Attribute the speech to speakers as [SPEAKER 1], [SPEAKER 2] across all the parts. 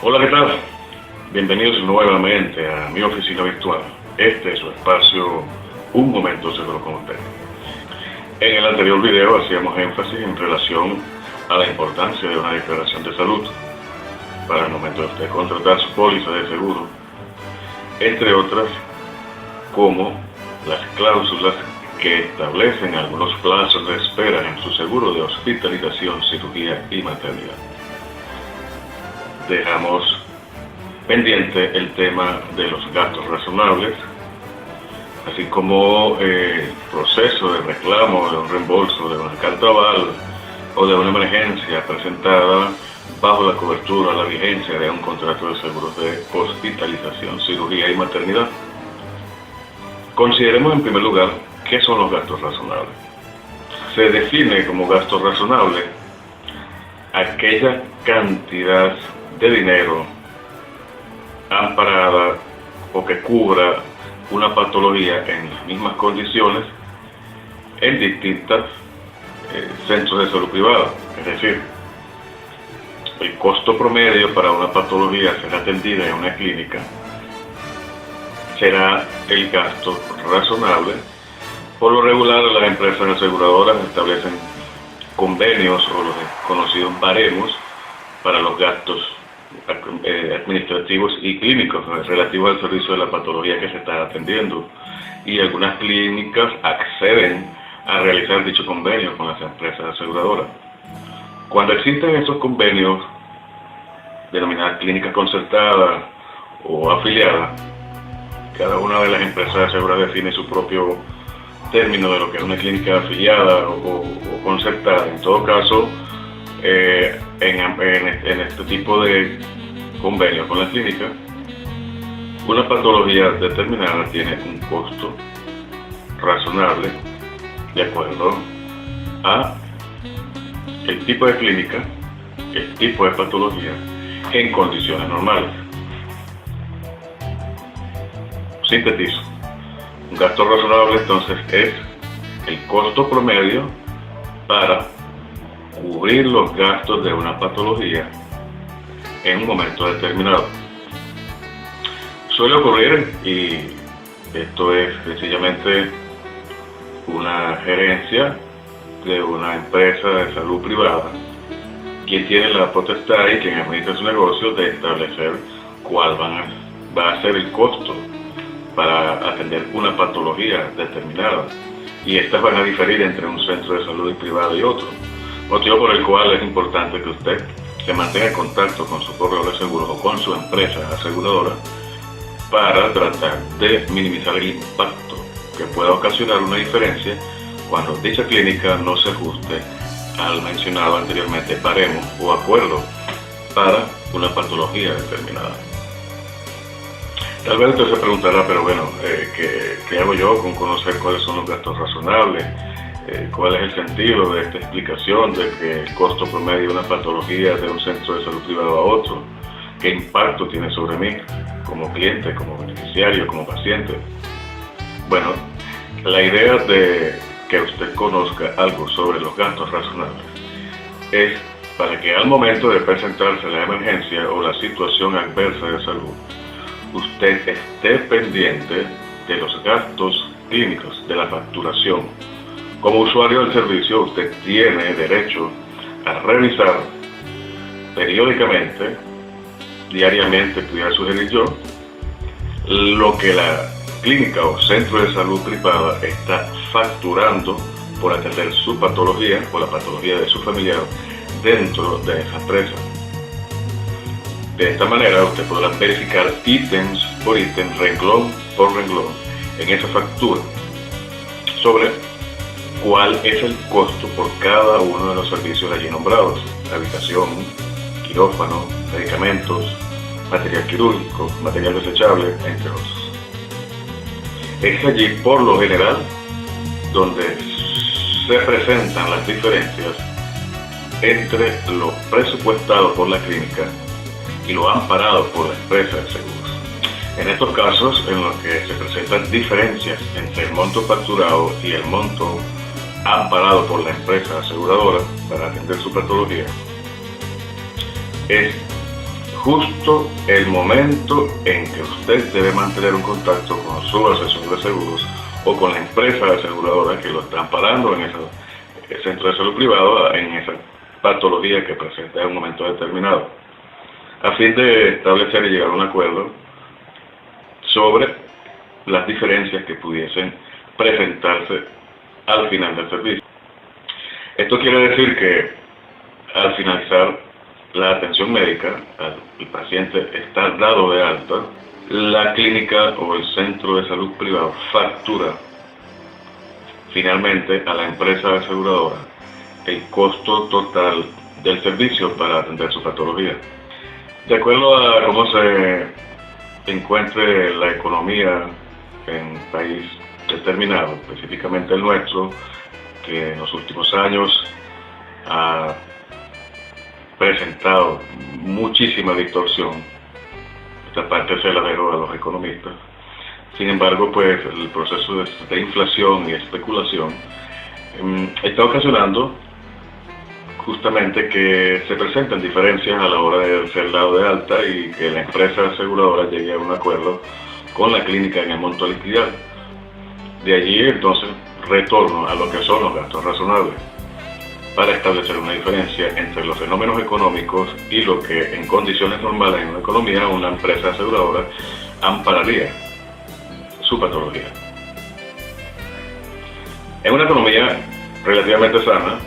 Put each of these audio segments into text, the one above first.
[SPEAKER 1] Hola, ¿qué tal? Bienvenidos nuevamente a mi oficina virtual. Este es su espacio, Un Momento Seguro con usted. En el anterior video hacíamos énfasis en relación a la importancia de una declaración de salud para el momento de usted contratar su póliza de seguro, entre otras, como las cláusulas que establecen algunos plazos de espera en su seguro de hospitalización, cirugía y maternidad. Dejamos pendiente el tema de los gastos razonables, así como el proceso de reclamo de un reembolso de una carta aval o de una emergencia presentada bajo la cobertura, la vigencia de un contrato de seguros de hospitalización, cirugía y maternidad. Consideremos en primer lugar qué son los gastos razonables. Se define como gasto razonable aquella cantidad de dinero amparada o que cubra una patología en las mismas condiciones en distintos centros de salud privada. Es decir, el costo promedio para una patología ser atendida en una clínica será el gasto razonable. Por lo regular, las empresas aseguradoras establecen convenios o los conocidos baremos para los gastos administrativos y clínicos relativos al servicio de la patología que se está atendiendo, y algunas clínicas acceden a realizar dicho convenio con las empresas aseguradoras. Cuando existen esos convenios denominadas clínicas concertadas o afiliadas, cada una de las empresas aseguradoras define su propio término de lo que es una clínica afiliada o concertada. En todo caso, en este tipo de convenio con la clínica, una patología determinada tiene un costo razonable de acuerdo a el tipo de clínica, el tipo de patología en condiciones normales. Sintetizo. Un gasto razonable entonces es el costo promedio para cubrir los gastos de una patología en un momento determinado. Suele ocurrir, y esto es sencillamente una gerencia de una empresa de salud privada quien tiene la potestad y quien administra su negocio de establecer cuál va a ser el costo para atender una patología determinada, y estas van a diferir entre un centro de salud privado y otro, motivo por el cual es importante que usted se mantenga en contacto con su corredor de seguros o con su empresa aseguradora para tratar de minimizar el impacto que pueda ocasionar una diferencia cuando dicha clínica no se ajuste al mencionado anteriormente baremo o acuerdo para una patología determinada. Tal vez usted se preguntará, pero bueno, ¿qué hago yo con conocer cuáles son los gastos razonables? ¿Cuál es el sentido de esta explicación de que el costo promedio de una patología de un centro de salud privado a otro? ¿Qué impacto tiene sobre mí como cliente, como beneficiario, como paciente? Bueno, la idea de que usted conozca algo sobre los gastos razonables es para que al momento de presentarse la emergencia o la situación adversa de salud, usted esté pendiente de los gastos clínicos, de la facturación. Como usuario del servicio, usted tiene derecho a revisar periódicamente, diariamente, pudiera sugerir yo, lo que la clínica o centro de salud privada está facturando por atender su patología o la patología de su familiar dentro de esa empresa. De esta manera usted podrá verificar ítems por ítem, renglón por renglón en esa factura sobre cuál es el costo por cada uno de los servicios allí nombrados: habitación, quirófano, medicamentos, material quirúrgico, material desechable, entre otros. Es allí, por lo general, donde se presentan las diferencias entre lo presupuestado por la clínica y lo amparado por la empresa de seguros. En estos casos, en los que se presentan diferencias entre el monto facturado y el monto amparado por la empresa aseguradora para atender su patología, es justo el momento en que usted debe mantener un contacto con su asesor de seguros o con la empresa aseguradora que lo está amparando en ese centro de salud privado, en esa patología que presenta en un momento determinado, a fin de establecer y llegar a un acuerdo sobre las diferencias que pudiesen presentarse al final del servicio. Esto quiere decir que al finalizar la atención médica, el paciente está dado de alta, la clínica o el centro de salud privado factura finalmente a la empresa aseguradora el costo total del servicio para atender su patología. De acuerdo a cómo se encuentre la economía en un país determinado, específicamente el nuestro, que en los últimos años ha presentado muchísima distorsión. Esta parte se la dejo a los economistas. Sin embargo, pues el proceso de inflación y especulación está ocasionando justamente que se presenten diferencias a la hora de ser dado de alta y que la empresa aseguradora llegue a un acuerdo con la clínica en el monto a liquidar. De allí entonces retorno a lo que son los gastos razonables, para establecer una diferencia entre los fenómenos económicos y lo que en condiciones normales en una economía una empresa aseguradora ampararía su patología. En una economía relativamente sana,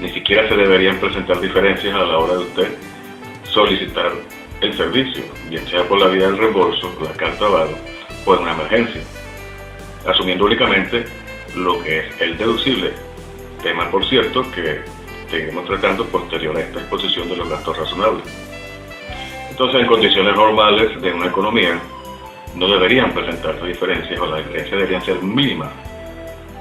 [SPEAKER 1] ni siquiera se deberían presentar diferencias a la hora de usted solicitar el servicio, bien sea por la vía del reembolso, la carta avalo o en una emergencia, asumiendo únicamente lo que es el deducible, tema por cierto que seguimos tratando posterior a esta exposición de los gastos razonables. Entonces, en condiciones normales de una economía no deberían presentarse diferencias, o las diferencias deberían ser mínimas,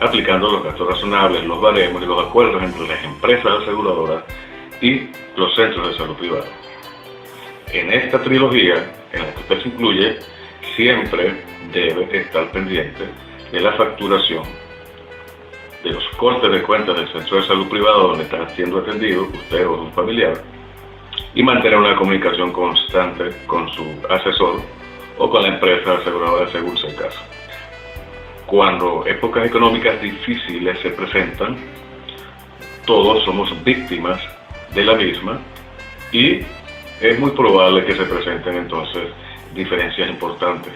[SPEAKER 1] aplicando los gastos razonables, los baremos y los acuerdos entre las empresas aseguradoras y los centros de salud privada. En esta trilogía, en la que usted se incluye, siempre debe estar pendiente de la facturación, de los cortes de cuentas del centro de salud privado donde está siendo atendido usted o un familiar, y mantener una comunicación constante con su asesor o con la empresa aseguradora según sea el caso. Cuando épocas económicas difíciles se presentan, todos somos víctimas de la misma y es muy probable que se presenten entonces diferencias importantes,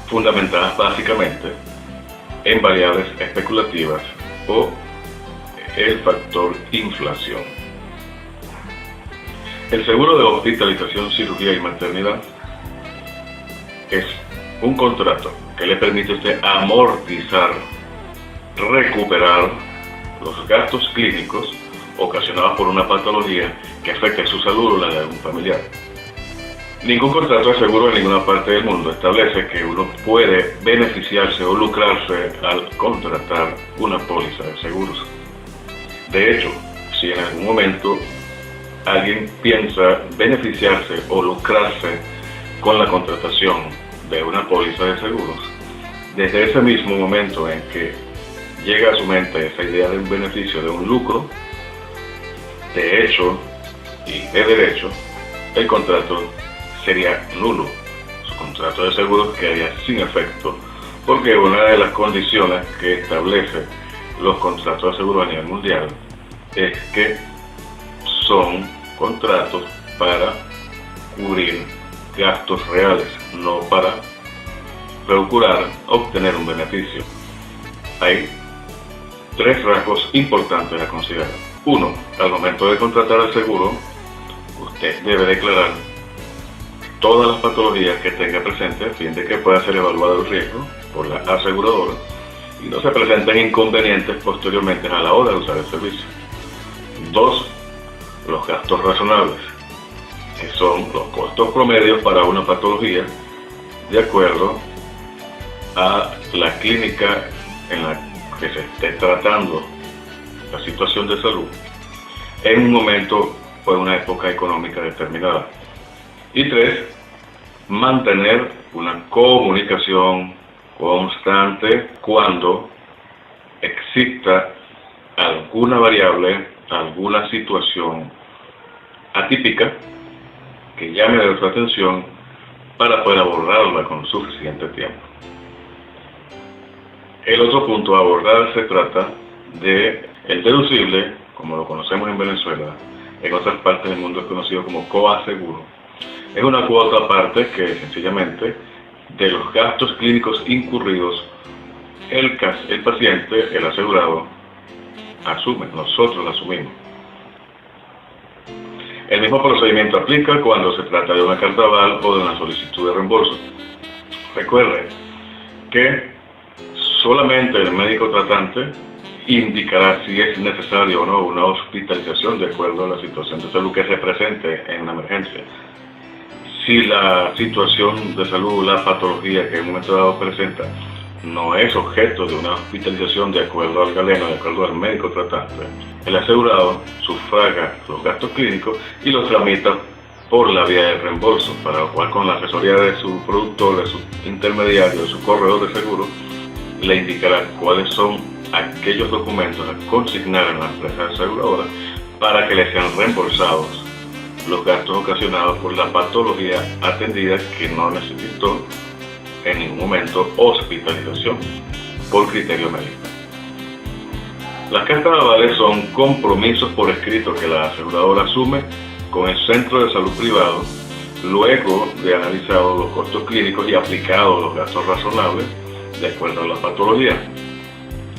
[SPEAKER 1] fundamentadas básicamente en variables especulativas o el factor inflación. El seguro de hospitalización, cirugía y maternidad es un contrato que le permite a usted amortizar, recuperar los gastos clínicos ocasionados por una patología que afecte su salud o la de algún familiar. Ningún contrato de seguro en ninguna parte del mundo establece que uno puede beneficiarse o lucrarse al contratar una póliza de seguros. De hecho, si en algún momento alguien piensa beneficiarse o lucrarse con la contratación de una póliza de seguros, desde ese mismo momento en que llega a su mente esa idea de un beneficio, de un lucro, de hecho y de derecho, el contrato sería nulo. Su contrato de seguros quedaría sin efecto, porque una de las condiciones que establece los contratos de seguros a nivel mundial es que son contratos para cubrir gastos reales, no para procurar obtener un beneficio. Hay tres rasgos importantes a considerar. Uno, al momento de contratar el seguro, usted debe declarar todas las patologías que tenga presente a fin de que pueda ser evaluado el riesgo por la aseguradora y no se presenten inconvenientes posteriormente a la hora de usar el servicio. Dos, los gastos razonables, que son los costos promedios para una patología de acuerdo a la clínica en la que se esté tratando la situación de salud en un momento o en una época económica determinada. Y tres, mantener una comunicación constante cuando exista alguna variable, alguna situación atípica que llame de su atención para poder abordarla con suficiente tiempo. El otro punto a abordar se trata de el deducible, como lo conocemos en Venezuela. En otras partes del mundo es conocido como coaseguro. Es una cuota aparte que sencillamente de los gastos clínicos incurridos el paciente, el asegurado, asume, nosotros lo asumimos. El mismo procedimiento aplica cuando se trata de una carta aval o de una solicitud de reembolso. Recuerde que solamente el médico tratante indicará si es necesario o no una hospitalización de acuerdo a la situación de salud que se presente en una emergencia. Si la situación de salud, la patología que en un momento dado presenta, no es objeto de una hospitalización de acuerdo al galeno, de acuerdo al médico tratante, el asegurado sufraga los gastos clínicos y los tramita por la vía del reembolso, para lo cual con la asesoría de su productor, de su intermediario, de su corredor de seguro, le indicará cuáles son aquellos documentos a consignar en la empresa aseguradora para que le sean reembolsados los gastos ocasionados por la patología atendida que no necesitó en ningún momento hospitalización por criterio médico. Las cartas avales son compromisos por escrito que la aseguradora asume con el centro de salud privado luego de analizado los costos clínicos y aplicado los gastos razonables de acuerdo a la patología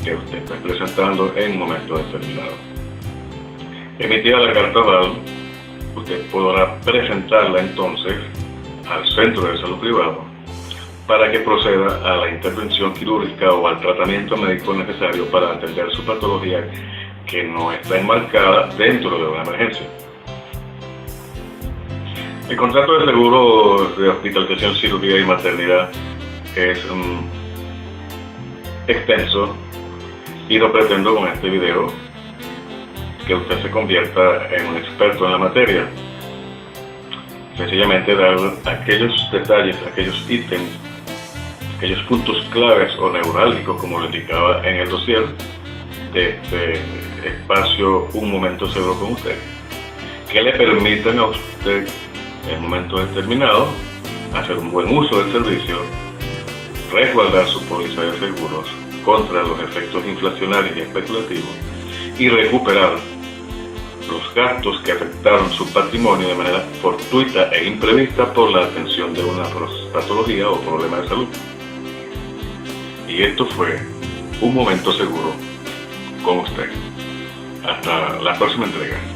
[SPEAKER 1] que usted está presentando en un momento determinado. Emitida la carta aval, usted podrá presentarla entonces al centro de salud privado para que proceda a la intervención quirúrgica o al tratamiento médico necesario para atender su patología que no está enmarcada dentro de una emergencia. El contrato de seguro de hospitalización, cirugía y maternidad es extenso y no pretendo con este video que usted se convierta en un experto en la materia. Sencillamente dar aquellos detalles, aquellos ítems, aquellos puntos claves o neurálgicos, como lo indicaba en el dossier de este espacio Un Momento Seguro con usted, que le permitan a usted en un momento determinado hacer un buen uso del servicio, resguardar su póliza de seguros contra los efectos inflacionarios y especulativos y recuperar los gastos que afectaron su patrimonio de manera fortuita e imprevista por la atención de una patología o problema de salud. Y esto fue Un Momento Seguro con usted. Hasta la próxima entrega.